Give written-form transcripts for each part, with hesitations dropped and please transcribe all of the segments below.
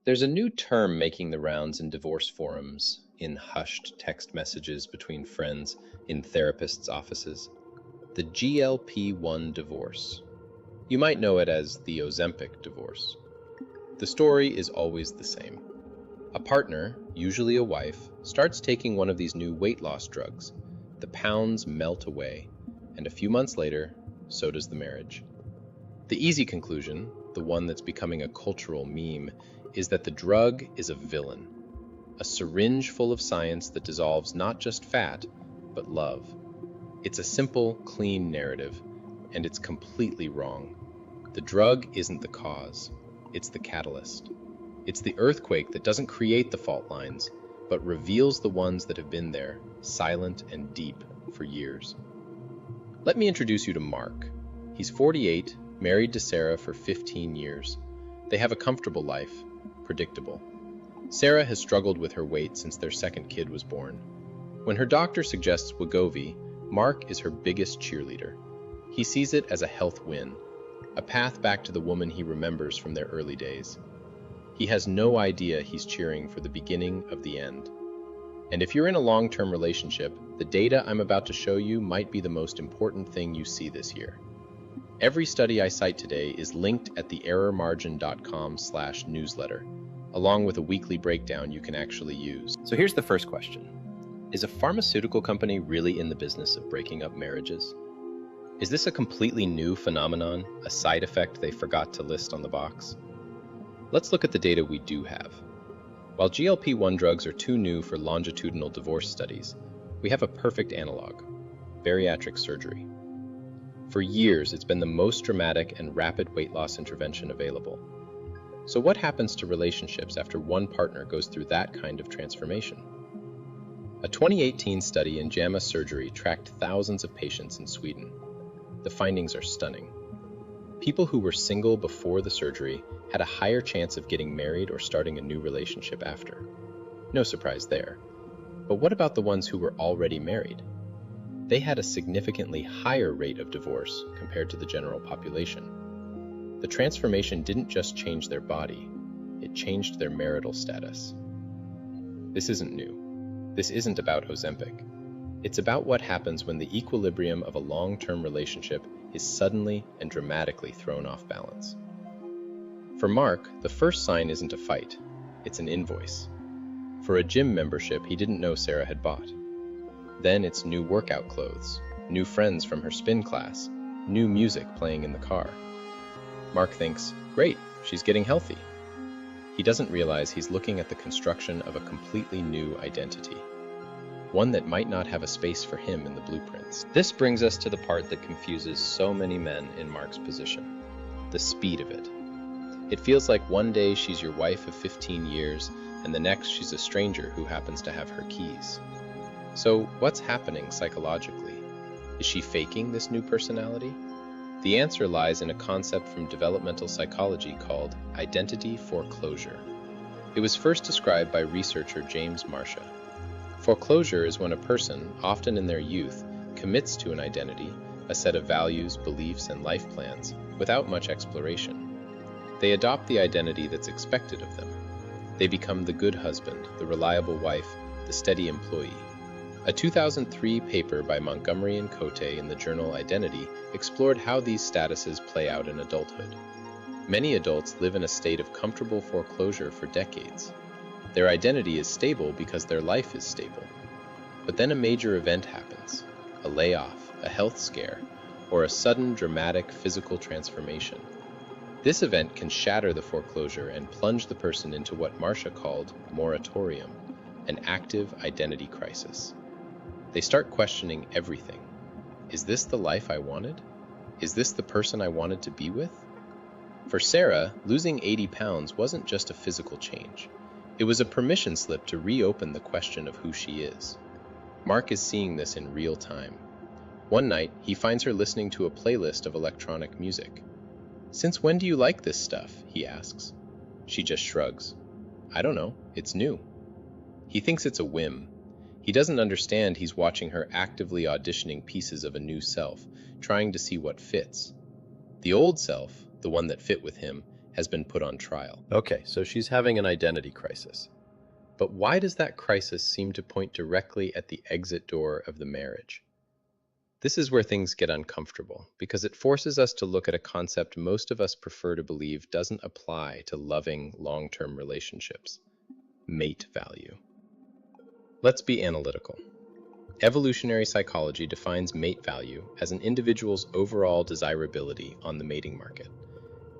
There's a new term making the rounds in divorce forums, in hushed text messages between friends, in therapists' offices. The GLP-1 divorce. You might know it as the Ozempic divorce. The story is always the same. A partner, usually a wife, starts taking one of these new weight loss drugs. The pounds melt away, and a few months later, so does the marriage. The easy conclusion, the one that's becoming a cultural meme, is that the drug is a villain. A syringe full of science that dissolves not just fat, but love. It's a simple, clean narrative, and it's completely wrong. The drug isn't the cause, it's the catalyst. It's the earthquake that doesn't create the fault lines, but reveals the ones that have been there, silent and deep, for years. Let me introduce you to Mark. He's 48, married to Sarah for 15 years. They have a comfortable life, predictable. Sarah has struggled with her weight since their second kid was born. When her doctor suggests Wegovy, Mark is her biggest cheerleader. He sees it as a health win, a path back to the woman he remembers from their early days. He has no idea he's cheering for the beginning of the end. And if you're in a long-term relationship, the data I'm about to show you might be the most important thing you see this year. Every study I cite today is linked at theerrormargin.com/newsletter, along with a weekly breakdown you can actually use. So here's the first question. Is a pharmaceutical company really in the business of breaking up marriages? Is this a completely new phenomenon, a side effect they forgot to list on the box? Let's look at the data we do have. While GLP-1 drugs are too new for longitudinal divorce studies, we have a perfect analog: bariatric surgery. For years, it's been the most dramatic and rapid weight loss intervention available. So what happens to relationships after one partner goes through that kind of transformation? A 2018 study in JAMA Surgery tracked thousands of patients in Sweden. The findings are stunning. People who were single before the surgery had a higher chance of getting married or starting a new relationship after. No surprise there. But what about the ones who were already married? They had a significantly higher rate of divorce compared to the general population. The transformation didn't just change their body, it changed their marital status. This isn't new. This isn't about Ozempic. It's about what happens when the equilibrium of a long-term relationship is suddenly and dramatically thrown off balance. For Mark, the first sign isn't a fight, it's an invoice. For a gym membership he didn't know Sarah had bought. Then it's new workout clothes, new friends from her spin class, new music playing in the car. Mark thinks, great, she's getting healthy. He doesn't realize he's looking at the construction of a completely new identity, one that might not have a space for him in the blueprints. This brings us to the part that confuses so many men in Mark's position: the speed of it. It feels like one day she's your wife of 15 years, and the next she's a stranger who happens to have her keys. So what's happening psychologically? Is she faking this new personality? The answer lies in a concept from developmental psychology called identity foreclosure. It was first described by researcher James Marcia. Foreclosure is when a person, often in their youth, commits to an identity, a set of values, beliefs, and life plans, without much exploration. They adopt the identity that's expected of them. They become the good husband, the reliable wife, the steady employee. A 2003 paper by Montgomery and Cote in the journal Identity explored how these statuses play out in adulthood. Many adults live in a state of comfortable foreclosure for decades. Their identity is stable because their life is stable. But then a major event happens: a layoff, a health scare, or a sudden dramatic physical transformation. This event can shatter the foreclosure and plunge the person into what Marcia called moratorium, an active identity crisis. They start questioning everything. Is this the life I wanted? Is this the person I wanted to be with? For Sarah, losing 80 pounds wasn't just a physical change. It was a permission slip to reopen the question of who she is. Mark is seeing this in real time. One night, he finds her listening to a playlist of electronic music. "Since when do you like this stuff?" he asks. She just shrugs. "I don't know, it's new." He thinks it's a whim. He doesn't understand he's watching her actively auditioning pieces of a new self, trying to see what fits. The old self, the one that fit with him, has been put on trial. Okay, so she's having an identity crisis. But why does that crisis seem to point directly at the exit door of the marriage? This is where things get uncomfortable, because it forces us to look at a concept most of us prefer to believe doesn't apply to loving, long-term relationships: mate value. Let's be analytical. Evolutionary psychology defines mate value as an individual's overall desirability on the mating market.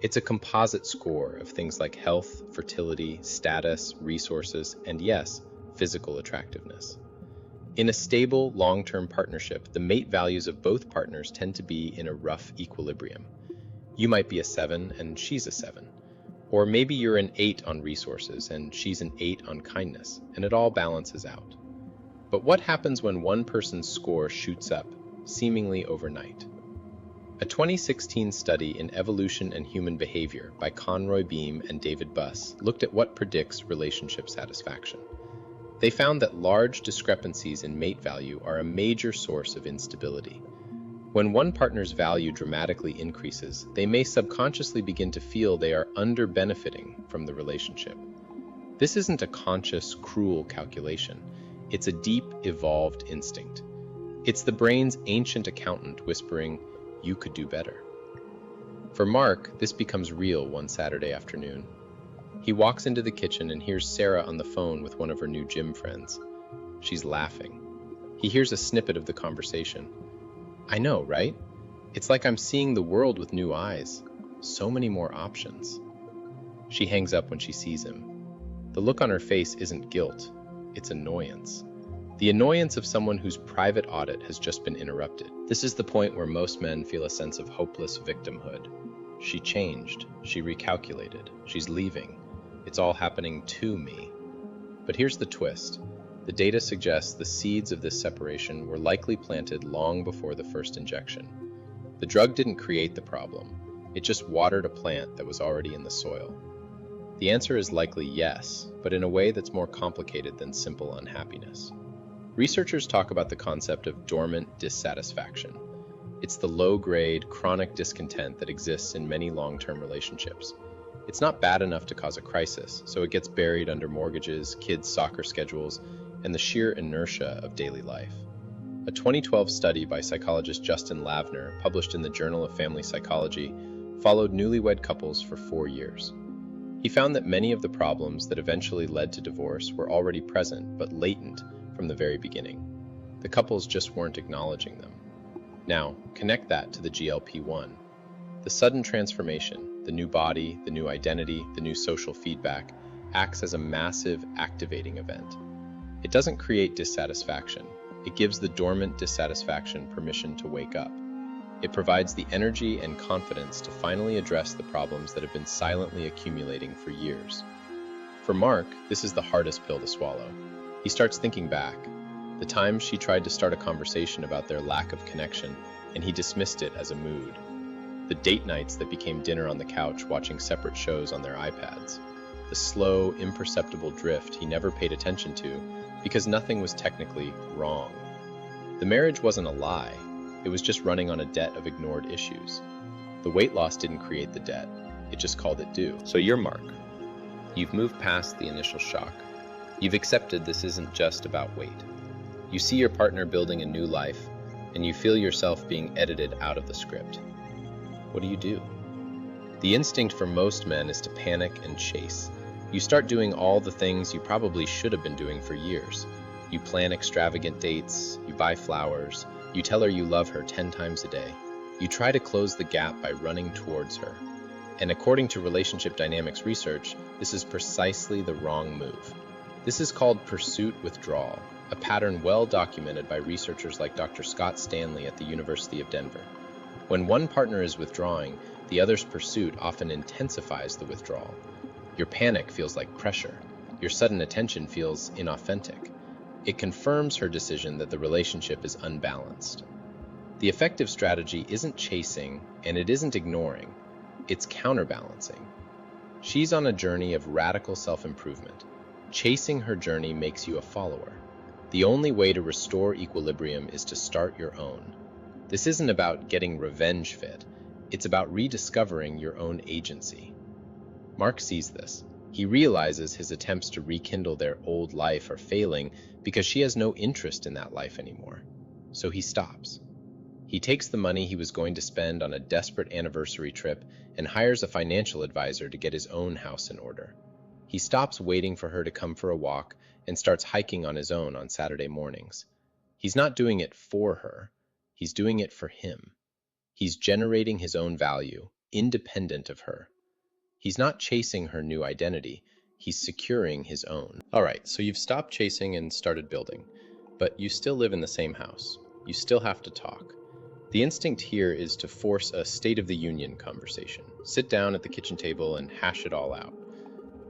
It's a composite score of things like health, fertility, status, resources, and yes, physical attractiveness. In a stable, long-term partnership, the mate values of both partners tend to be in a rough equilibrium. You might be a 7 and she's a 7. Or maybe you're an 8 on resources and she's an 8 on kindness, and it all balances out. But what happens when one person's score shoots up, seemingly overnight? A 2016 study in Evolution and Human Behavior by Conroy-Beam and David Buss looked at what predicts relationship satisfaction. They found that large discrepancies in mate value are a major source of instability. When one partner's value dramatically increases, they may subconsciously begin to feel they are under-benefiting from the relationship. This isn't a conscious, cruel calculation. It's a deep, evolved instinct. It's the brain's ancient accountant whispering, "You could do better." For Mark, this becomes real one Saturday afternoon. He walks into the kitchen and hears Sarah on the phone with one of her new gym friends. She's laughing. He hears a snippet of the conversation. "I know, right? It's like I'm seeing the world with new eyes. So many more options." She hangs up when she sees him. The look on her face isn't guilt, it's annoyance. The annoyance of someone whose private audit has just been interrupted. This is the point where most men feel a sense of hopeless victimhood. She changed, she recalculated, she's leaving. It's all happening to me. But here's the twist. The data suggests the seeds of this separation were likely planted long before the first injection. The drug didn't create the problem. It just watered a plant that was already in the soil. The answer is likely yes, but in a way that's more complicated than simple unhappiness. Researchers talk about the concept of dormant dissatisfaction. It's the low-grade, chronic discontent that exists in many long-term relationships. It's not bad enough to cause a crisis, so it gets buried under mortgages, kids' soccer schedules, and the sheer inertia of daily life. A 2012 study by psychologist Justin Lavner, published in the Journal of Family Psychology, followed newlywed couples for 4 years. He found that many of the problems that eventually led to divorce were already present, but latent from the very beginning. The couples just weren't acknowledging them. Now, connect that to the GLP-1. The sudden transformation, the new body, the new identity, the new social feedback, acts as a massive activating event. It doesn't create dissatisfaction. It gives the dormant dissatisfaction permission to wake up. It provides the energy and confidence to finally address the problems that have been silently accumulating for years. For Mark, this is the hardest pill to swallow. He starts thinking back, the times she tried to start a conversation about their lack of connection, and he dismissed it as a mood. The date nights that became dinner on the couch watching separate shows on their iPads. The slow, imperceptible drift he never paid attention to because nothing was technically wrong. The marriage wasn't a lie. It was just running on a debt of ignored issues. The weight loss didn't create the debt. It just called it due. So you're Mark. You've moved past the initial shock. You've accepted this isn't just about weight. You see your partner building a new life, and you feel yourself being edited out of the script. What do you do? The instinct for most men is to panic and chase. You start doing all the things you probably should have been doing for years. You plan extravagant dates, you buy flowers, you tell her you love her 10 times a day. You try to close the gap by running towards her. And according to relationship dynamics research, this is precisely the wrong move. This is called pursuit-withdrawal, a pattern well documented by researchers like Dr. Scott Stanley at the University of Denver. When one partner is withdrawing, the other's pursuit often intensifies the withdrawal. Your panic feels like pressure. Your sudden attention feels inauthentic. It confirms her decision that the relationship is unbalanced. The effective strategy isn't chasing, and it isn't ignoring. It's counterbalancing. She's on a journey of radical self-improvement. Chasing her journey makes you a follower. The only way to restore equilibrium is to start your own. This isn't about getting revenge fit. It's about rediscovering your own agency. Mark sees this. He realizes his attempts to rekindle their old life are failing because she has no interest in that life anymore. So he stops. He takes the money he was going to spend on a desperate anniversary trip and hires a financial advisor to get his own house in order. He stops waiting for her to come for a walk and starts hiking on his own on Saturday mornings. He's not doing it for her. He's doing it for him. He's generating his own value, independent of her. He's not chasing her new identity. He's securing his own. All right, so you've stopped chasing and started building, but you still live in the same house. You still have to talk. The instinct here is to force a State of the Union conversation. Sit down at the kitchen table and hash it all out.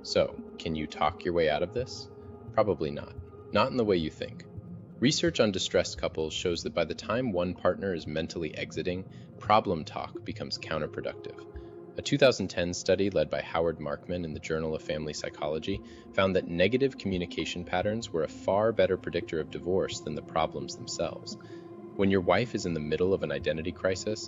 So, can you talk your way out of this? Probably not. Not in the way you think. Research on distressed couples shows that by the time one partner is mentally exiting, problem talk becomes counterproductive. A 2010 study led by Howard Markman in the Journal of Family Psychology found that negative communication patterns were a far better predictor of divorce than the problems themselves. When your wife is in the middle of an identity crisis,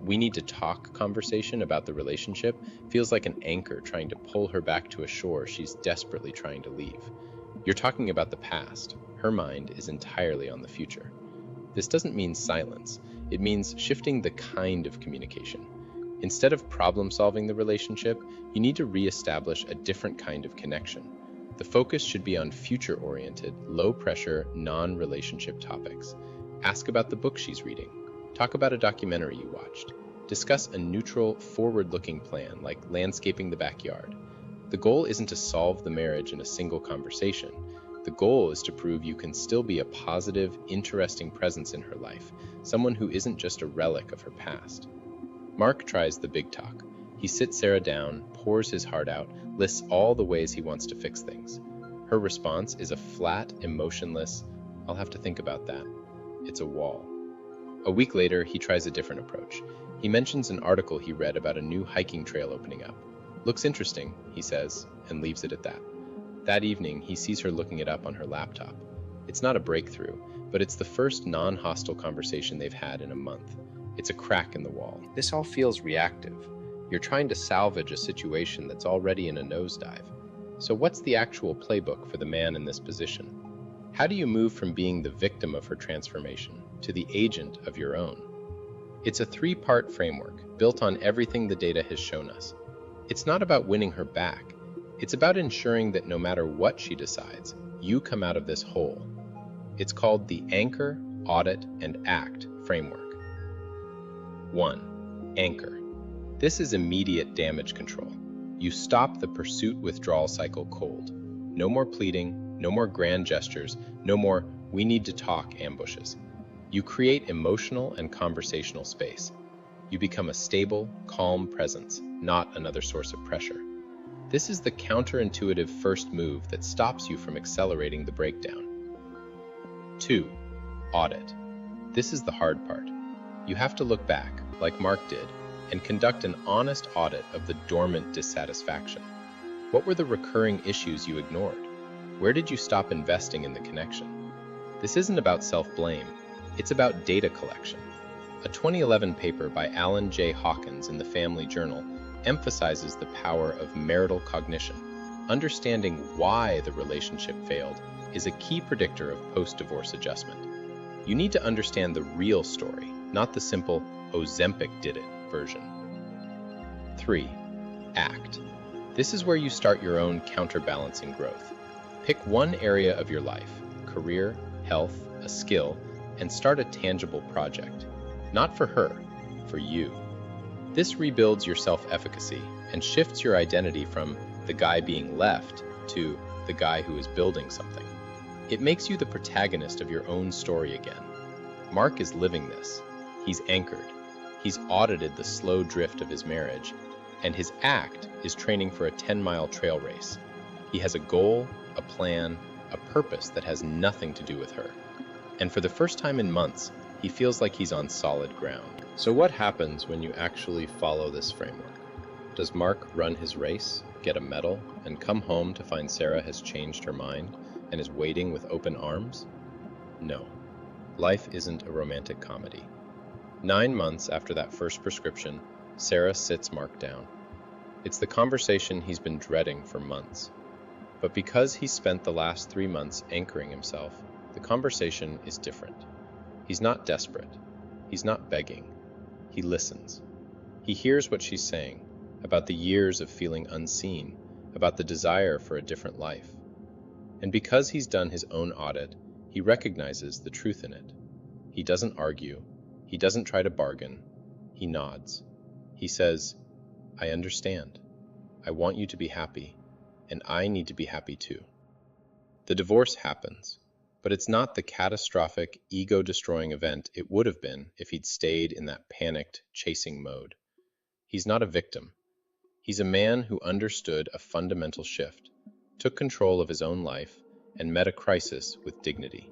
we need to talk conversation about the relationship feels like an anchor trying to pull her back to a shore she's desperately trying to leave. You're talking about the past. Her mind is entirely on the future. This doesn't mean silence. It means shifting the kind of communication. Instead of problem-solving the relationship, you need to re-establish a different kind of connection. The focus should be on future-oriented, low-pressure, non-relationship topics. Ask about the book she's reading. Talk about a documentary you watched. Discuss a neutral, forward-looking plan, like landscaping the backyard. The goal isn't to solve the marriage in a single conversation. The goal is to prove you can still be a positive, interesting presence in her life, someone who isn't just a relic of her past. Mark tries the big talk. He sits Sarah down, pours his heart out, lists all the ways he wants to fix things. Her response is a flat, emotionless, "I'll have to think about that." It's a wall. A week later, he tries a different approach. He mentions an article he read about a new hiking trail opening up. "Looks interesting," he says, and leaves it at that. That evening, he sees her looking it up on her laptop. It's not a breakthrough, but it's the first non-hostile conversation they've had in a month. It's a crack in the wall. This all feels reactive. You're trying to salvage a situation that's already in a nosedive. So what's the actual playbook for the man in this position? How do you move from being the victim of her transformation to the agent of your own? It's a three-part framework built on everything the data has shown us. It's not about winning her back. It's about ensuring that no matter what she decides, you come out of this whole. It's called the Anchor, Audit, and Act framework. 1. Anchor. This is immediate damage control. You stop the pursuit-withdrawal cycle cold. No more pleading, no more grand gestures, no more "we need to talk" ambushes. You create emotional and conversational space. You become a stable, calm presence, not another source of pressure. This is the counterintuitive first move that stops you from accelerating the breakdown. 2. Audit. This is the hard part. You have to look back, like Mark did, and conduct an honest audit of the dormant dissatisfaction. What were the recurring issues you ignored? Where did you stop investing in the connection? This isn't about self-blame. It's about data collection. A 2011 paper by Alan J. Hawkins in the Family Journal emphasizes the power of marital cognition. Understanding why the relationship failed is a key predictor of post-divorce adjustment. You need to understand the real story, not the simple Ozempic did it version. 3. Act. This is where you start your own counterbalancing growth. Pick one area of your life, career, health, a skill, and start a tangible project. Not for her, for you. This rebuilds your self-efficacy and shifts your identity from the guy being left to the guy who is building something. It makes you the protagonist of your own story again. Mark is living this. He's anchored. He's audited the slow drift of his marriage, and his act is training for a 10-mile trail race. He has a goal, a plan, a purpose that has nothing to do with her. And for the first time in months, he feels like he's on solid ground. So what happens when you actually follow this framework? Does Mark run his race, get a medal, and come home to find Sarah has changed her mind and is waiting with open arms? No. Life isn't a romantic comedy. 9 months after that first prescription, Sarah sits Mark down. It's the conversation he's been dreading for months. But because he spent the last 3 months anchoring himself, the conversation is different. He's not desperate. He's not begging. He listens. He hears what she's saying about the years of feeling unseen, about the desire for a different life. And because he's done his own audit, he recognizes the truth in it. He doesn't argue. He doesn't try to bargain. He nods. He says, "I understand. I want you to be happy, and I need to be happy too." The divorce happens, but it's not the catastrophic, ego-destroying event it would have been if he'd stayed in that panicked, chasing mode. He's not a victim. He's a man who understood a fundamental shift, took control of his own life, and met a crisis with dignity.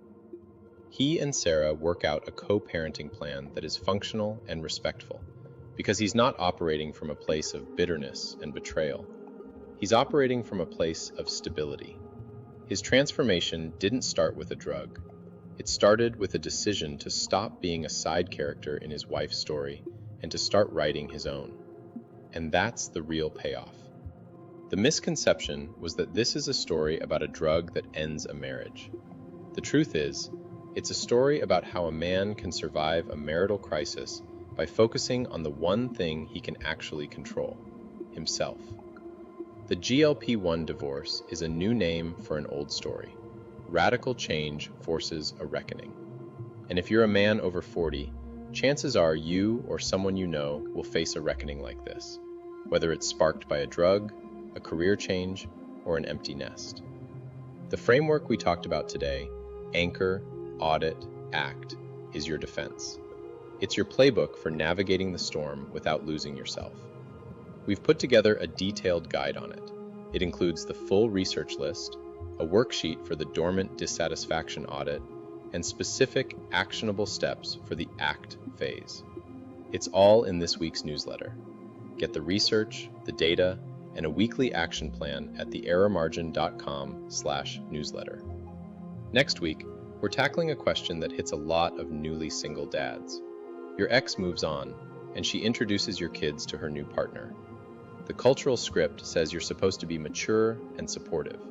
He and Sarah work out a co-parenting plan that is functional and respectful, because he's not operating from a place of bitterness and betrayal. He's operating from a place of stability. His transformation didn't start with a drug. It started with a decision to stop being a side character in his wife's story and to start writing his own. And that's the real payoff. The misconception was that this is a story about a drug that ends a marriage. The truth is, it's a story about how a man can survive a marital crisis by focusing on the one thing he can actually control, himself. The GLP-1 divorce is a new name for an old story. Radical change forces a reckoning. And if you're a man over 40, chances are you or someone you know will face a reckoning like this, whether it's sparked by a drug, a career change, or an empty nest. The framework we talked about today, anchor, audit, act, is your defense. It's your playbook for navigating the storm without losing yourself. We've put together a detailed guide on it. It includes the full research list, a worksheet for the Dormant Dissatisfaction audit, and specific actionable steps for the ACT phase. It's all in this week's newsletter. Get the research, the data, and a weekly action plan at theerrormargin.com/newsletter. Next week, we're tackling a question that hits a lot of newly single dads. Your ex moves on, and she introduces your kids to her new partner. The cultural script says you're supposed to be mature and supportive.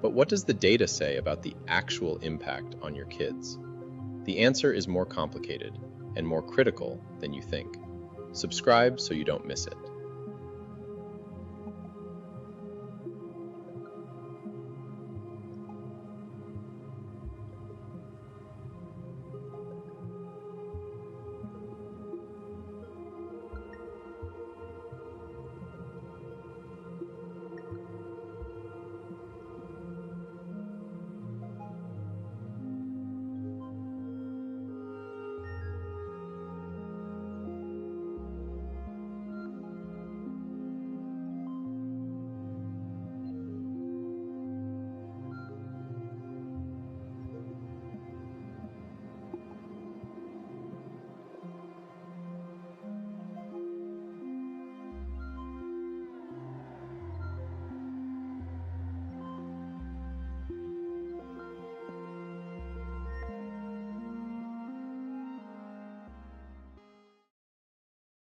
But what does the data say about the actual impact on your kids? The answer is more complicated and more critical than you think. Subscribe so you don't miss it.